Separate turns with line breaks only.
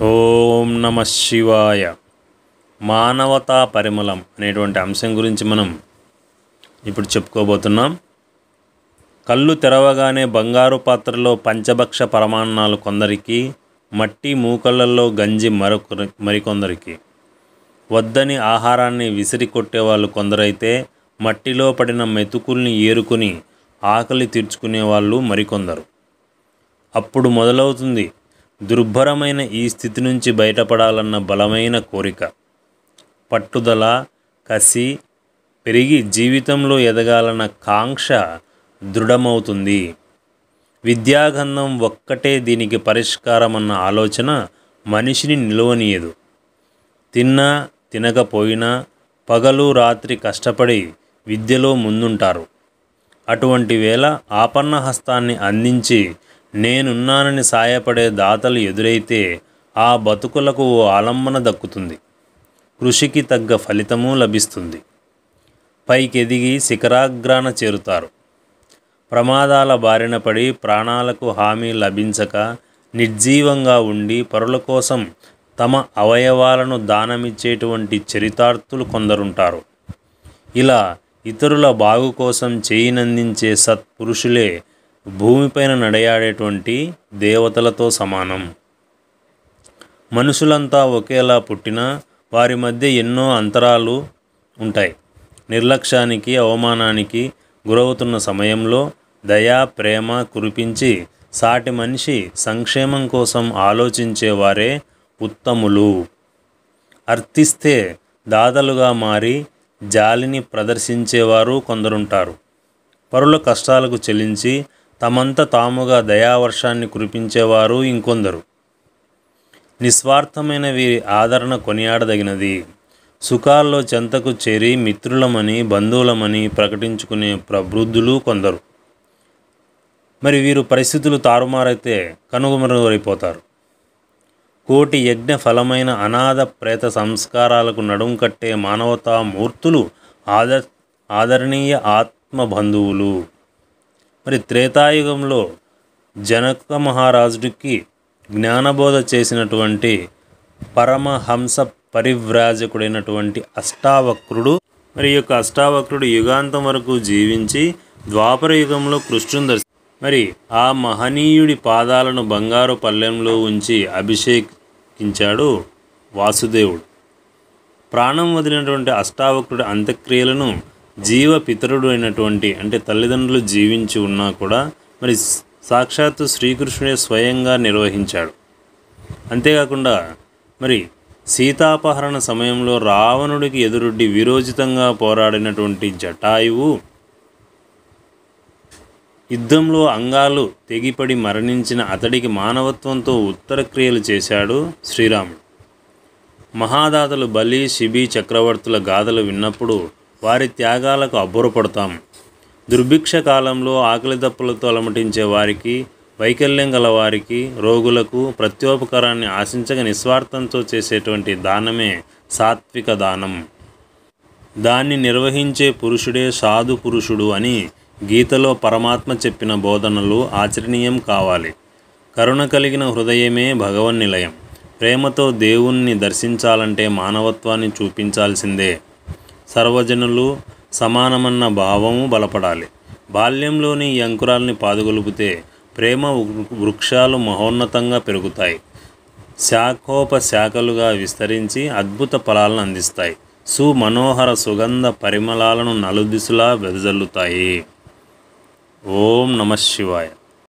ఓం నమ శివాయ. మానవతా పరిమళం అనేటువంటి అంశం గురించి మనం ఇప్పుడు చెప్పుకోబోతున్నాం. కళ్ళు తెరవగానే బంగారు పాత్రలో పంచభక్ష పరమాన్నాలు కొందరికి, మట్టి మూకళ్ళల్లో గంజి మరికొందరికి, వద్దని ఆహారాన్ని విసిరి కొట్టేవాళ్ళు కొందరైతే మట్టిలో పడిన మెతుకుల్ని ఏరుకుని ఆకలి తీర్చుకునే వాళ్ళు మరికొందరు. అప్పుడు మొదలవుతుంది దుర్భరమైన ఈ స్థితి నుంచి బయటపడాలన్న బలమైన కోరిక, పట్టుదల, కసి పెరిగి జీవితంలో ఎదగాలన్న కాంక్ష దృఢమవుతుంది. విద్యాగంధం ఒక్కటే దీనికి పరిష్కారం అన్న ఆలోచన మనిషిని నిలవనీయదు. తిన్నా తినకపోయినా పగలు రాత్రి కష్టపడి విద్యలో ముందుంటారు. అటువంటి వేళ ఆపన్న హస్తాన్ని అందించి నేనున్నానని సాయపడే దాతలు ఎదురైతే ఆ బతుకులకు ఓ ఆలంబన దక్కుతుంది. కృషికి తగ్గ ఫలితము లభిస్తుంది. పైకెదిగి శిఖరాగ్రాన చేరుతారు. ప్రమాదాల బారిన పడి ప్రాణాలకు హామీ లభించక నిర్జీవంగా ఉండి పరుల కోసం తమ అవయవాలను దానమిచ్చేటువంటి చరితార్థులు కొందరుంటారు. ఇలా ఇతరుల బాగు కోసం చేయినందించే సత్పురుషులే భూమిపైన నడయాడేటువంటి దేవతలతో సమానం. మనుషులంతా ఒకేలా పుట్టినా వారి మధ్య ఎన్నో అంతరాలు ఉంటాయి. నిర్లక్ష్యానికి, అవమానానికి గురవుతున్న సమయంలో దయా, ప్రేమ కురిపించి సాటి మనిషి సంక్షేమం కోసం ఆలోచించేవారే ఉత్తములు. అర్థిస్తే దాతలుగా మారి జాలిని ప్రదర్శించేవారు కొందరుంటారు. పరుల కష్టాలకు చెల్లించి తమంత తాముగా దయావర్షాన్ని కురిపించేవారు ఇంకొందరు. నిస్వార్థమైన వీరి ఆదరణ కొనియాడదగినది. సుఖాల్లో చెంతకు చేరి మిత్రులమని, బంధువులమని ప్రకటించుకునే ప్రబుద్ధులు కొందరు. మరి వీరు పరిస్థితులు తారుమారైతే కనుమరుగైపోతారు. కోటి యజ్ఞ ఫలమైన అనాథ ప్రేత సంస్కారాలకు నడుం కట్టే మానవతా మూర్తులు ఆదరణీయ ఆత్మబంధువులు. మరి త్రేతాయుగంలో జనక మహారాజుడికి జ్ఞానబోధ చేసినటువంటి పరమహంస పరివ్రాజకుడైనటువంటి అష్టావక్రుడు, మరి ఈ యొక్క అష్టావక్రుడు యుగాంతం వరకు జీవించి ద్వాపర యుగంలో కృష్ణుని మరి ఆ మహనీయుడి పాదాలను బంగారు పళ్ళెంలో ఉంచి అభిషేకించాడు వాసుదేవుడు. ప్రాణం వదిలినటువంటి అష్టావక్రుడి అంత్యక్రియలను జీవపితరుడు అయినటువంటి అంటే తల్లిదండ్రులు జీవించి ఉన్నా కూడా మరి సాక్షాత్తు శ్రీకృష్ణుడే స్వయంగా నిర్వహించాడు. అంతేకాకుండా మరి సీతాపహరణ సమయంలో రావణుడికి ఎదురొడ్డి వీరోచితంగా పోరాడినటువంటి జటాయువు యుద్ధంలో అంగాలు తెగిపడి మరణించిన అతడికి మానవత్వంతో ఉత్తర క్రియలు చేశాడు శ్రీరాముడు. మహాదాతలు బలి, శిబి చక్రవర్తుల గాథలు విన్నప్పుడు వారి త్యాగాలకు అబ్బురపడతాం. దుర్భిక్ష కాలంలో ఆకలి దప్పులతో అలమటించే వారికి, వైకల్యం గల వారికి, రోగులకు ప్రత్యోపకారాన్ని ఆశించక నిస్వార్థంతో చేసేటువంటి దానమే సాత్విక దానం. దాన్ని నిర్వహించే పురుషుడే సాధు పురుషుడు అని గీతలో పరమాత్మ చెప్పిన బోధనలు ఆచరణీయం కావాలి. కరుణ కలిగిన హృదయమే భగవన్నిలయం. ప్రేమతో దేవుణ్ణి దర్శించాలంటే మానవత్వాన్ని చూపించాల్సిందే. సర్వజనులు సమానమన్న భావము బలపడాలి. బాల్యంలోని ఈ అంకురాల్ని పాదుగొలుపుతే ప్రేమ వృక్షాలు మహోన్నతంగా పెరుగుతాయి. శాఖోపశాఖలుగా విస్తరించి అద్భుత ఫలాలను అందిస్తాయి. సుమనోహర సుగంధ పరిమళాలను నలుదిశలా వెదజల్లుతాయి. ఓం నమ శివాయ.